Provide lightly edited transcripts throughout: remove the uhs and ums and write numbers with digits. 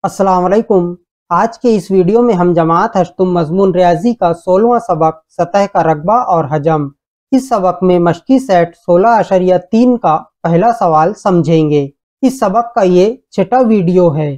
अस्सलाम वालेकुम। आज के इस वीडियो में हम जमात हश्तुम मजमून रियाजी का 16वां सबक सतह का रकबा और हजम। इस सबक में मश्की सेट 16.3 का पहला सवाल समझेंगे। इस सबक का ये छठा वीडियो है।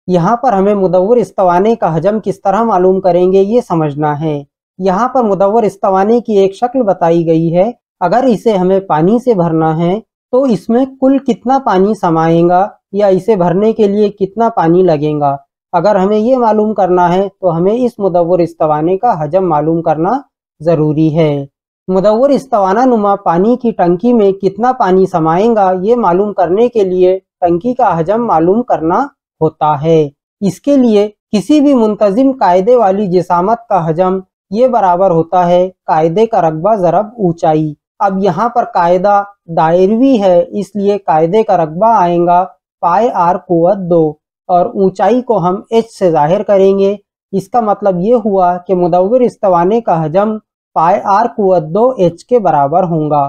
यहाँ पर हमें मुदव्वर इस्तवाने का हजम किस तरह मालूम करेंगे ये समझना है। यहाँ पर मुदव्वर इस्तवाने की एक शक्ल बताई गई है। अगर इसे हमें पानी से भरना है तो इसमें कुल कितना पानी समाएगा या इसे भरने के लिए कितना पानी लगेगा। अगर हमें ये मालूम करना है तो हमें इस मुदव्वर इस्तवाने का हजम मालूम करना ज़रूरी है। मुदव्वर इस्तवाना नुमा पानी की टंकी में कितना पानी समाएगा ये मालूम करने के लिए टंकी का हजम मालूम करना होता है। इसके लिए किसी भी मुंतजिम कायदे वाली जिसामत का हजम ये बराबर होता है कायदे का रकबा ज़रब ऊंचाई। अब यहाँ पर कायदा दायरवी है, इसलिए कायदे का रकबा आएगा पाए आर कुव्वत 2 और ऊंचाई को हम एच से जाहिर करेंगे। इसका मतलब ये हुआ कि मुदव्वर इस्तवाने का हजम पाए आर कुव्वत 2 एच के बराबर होगा।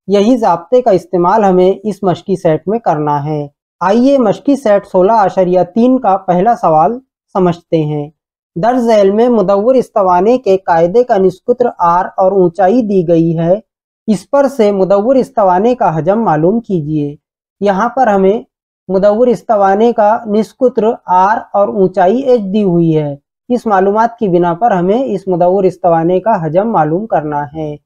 यही ज़ाब्ते का इस्तेमाल हमें इस मश्की सेट में करना है। आइए मश्की सेट 16.3 का पहला सवाल समझते हैं। दर्ज झैल में मुदव्वर इस्तवाने के कायदे का निस्कुत्र आर और ऊंचाई दी गई है। इस पर से मुदव्वर इस्तवाने का हजम मालूम कीजिए। यहाँ पर हमें मुदव्वर इस्तवाने का निस्कुत्र आर और ऊंचाई एच दी हुई है। इस मालूमात की बिना पर हमें इस मुदव्वर इस्तवाने का हजम मालूम करना है।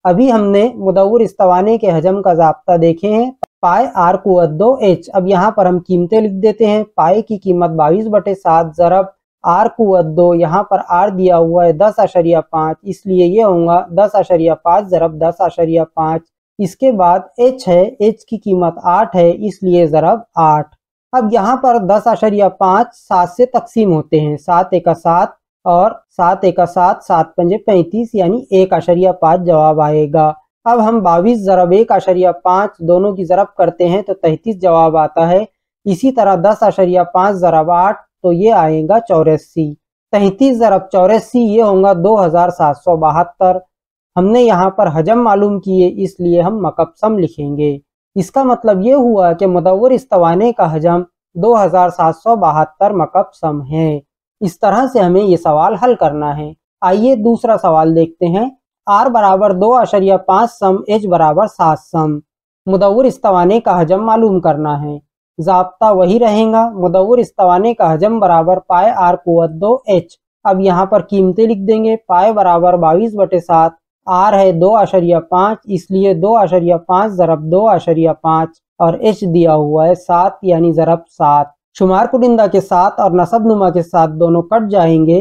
अभी हमने मुदव्वर इस्तवाने के हजम का ज़ाब्ता देखे हैं, पाए आर कुव्वत 2 एच। अब यहाँ पर हम कीमतें लिख देते हैं। पाए की कीमत 22/7 ज़रब आर कुव्वत 2, यहाँ पर आर दिया हुआ है 10.5, इसलिए ये होगा 10.5 ज़रब 10.5। इसके बाद एच है, एच की कीमत 8 है, इसलिए ज़रब 8। अब यहाँ पर 10.5 7 से तकसीम होते हैं, 7 एका 7 और 7 एका 7, 7 पंजे 35, यानी 1.5 जवाब आएगा। अब हम 22 ज़रब 1.5 दोनों की ज़रब करते हैं तो 33 जवाब आता है। इसी तरह 10.5 ज़रब 8 तो ये आएगा 84। 33 ज़रब 84 ये होगा 2772। हमने यहाँ पर हजम मालूम किए, इसलिए हम मकबसम लिखेंगे। इसका मतलब ये हुआ कि मुदव्वर इस्तवाने का हजम 2772 मकबसम है। इस तरह से हमें ये सवाल हल करना है। आइए दूसरा सवाल देखते हैं। आर बराबर 2.5 सम, एच बराबर 7 सम। मुदव्वर इस्तवाने का हजम मालूम करना है। ज़ाब्ता वही रहेगा, मुदव्वर इस्तवाने का हजम बराबर पाए आर कुव्वत 2 एच। अब यहाँ पर कीमतें लिख देंगे। पाए बराबर 22/7, आर है 2.5, इसलिए 2.5 ज़रब 2.5 और एच दिया हुआ है 7, यानी ज़रब 7। शुमार कुनिंदा के साथ और नसब नुमा के साथ दोनों कट जाएंगे।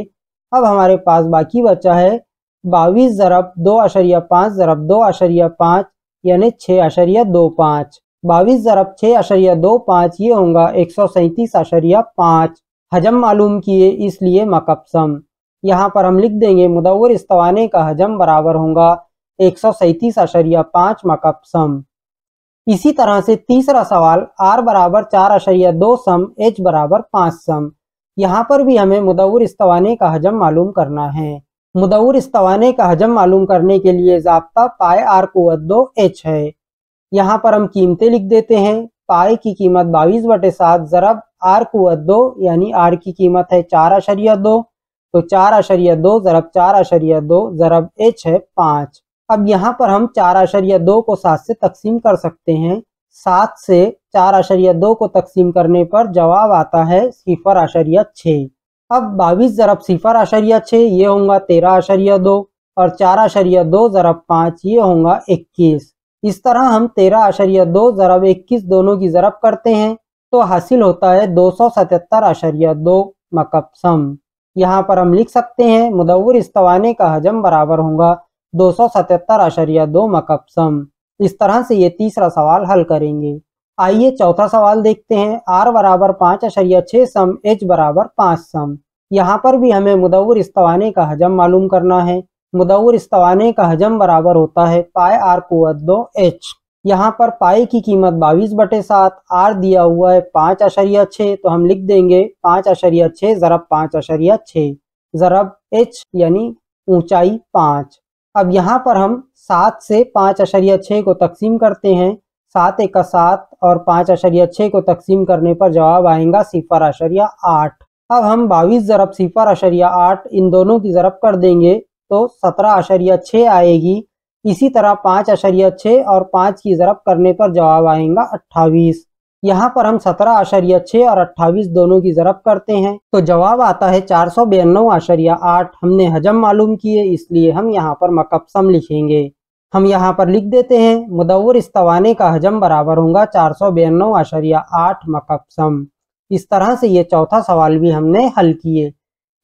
अब हमारे पास बाकी बचा है 22 ज़रब 2.5 ज़रब 2.5, यानी 6.25। 22 ज़रब 6.25 ये होगा 137.5। हजम मालूम किए, इसलिए मकबसम। यहाँ पर हम लिख देंगे मुदव्वर इस्तवाने का हजम बराबर होगा 137.5 मकबसम। इसी तरह से तीसरा सवाल, आर बराबर 4.2 सम, एच बराबर 5 सम। यहाँ पर भी हमें मुदव्वर इस्तवाने का हजम मालूम करना है। मुदव्वर इस्तवाने का हजम मालूम करने के लिए ज़ाब्ता पाए आर कुव्वत 2 एच है। यहाँ पर हम कीमतें लिख देते हैं। पाए की कीमत 22/7 ज़रब आर कुव्वत 2, यानी आर की कीमत है 4.2, तो 4.2 ज़रब 4.2 ज़रब एच है 5। अब यहाँ पर हम 4.2 को 7 से तकसीम कर सकते हैं। 7 से 4.2 को तकसीम करने पर जवाब आता है 0.6। अब 22 ज़रब 0.6 ये होगा 13.2 और 4.2 ज़रब 5 ये होगा 21। इस तरह हम 13.2 ज़रब 21 दोनों की ज़रब करते हैं तो हासिल होता है 277.2 मकबसम। यहाँ पर हम लिख सकते हैं मुदव्वर इस्तवाने का हजम बराबर होगा 277.2 मकबसम। इस तरह से ये तीसरा सवाल हल करेंगे। आइए चौथा सवाल देखते हैं। आर बराबर 5.6 सम, एच बराबर 5 सम। यहाँ पर भी हमें मुदव्वर इस्तवाने का हजम मालूम करना है। मुदव्वर इस्तवाने का हजम बराबर होता है पाए आर कुव्वत 2 एच। यहाँ पर पाए की कीमत 22/7, आर दिया हुआ है 5.6, तो हम लिख देंगे 5.6 ज़रब 5.6 ज़रब एच, यानी ऊंचाई 5। अब यहाँ पर हम 7 से 5.6 को तकसीम करते हैं। 7 एका 7 और 5.6 को तकसीम करने पर जवाब आएगा 0.8। अब हम 22 ज़रब 0.8 इन दोनों की ज़रब कर देंगे तो 17.6 आएगी। इसी तरह 5.6 और 5 की ज़रब करने पर जवाब आएगा 28। यहाँ पर हम 17.6 और 28 दोनों की ज़रब करते हैं तो जवाब आता है 492.8। हमने हजम मालूम किए इसलिए हम यहाँ पर मकबसम लिखेंगे। हम यहाँ पर लिख देते हैं मुदव्वर इस्तवाने का हजम बराबर होगा 492.8 मकबसम। इस तरह से ये चौथा सवाल भी हमने हल किए।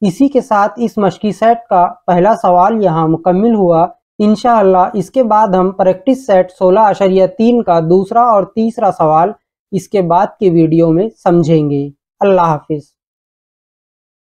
इसी के साथ इस मश्की सेट का पहला सवाल यहाँ मुकम्मिल हुआ। इंशाअल्लाह इसके बाद हम प्रैक्टिस सेट 16.3 का दूसरा और तीसरा सवाल इसके बाद के वीडियो में समझेंगे। अल्लाह हाफिज।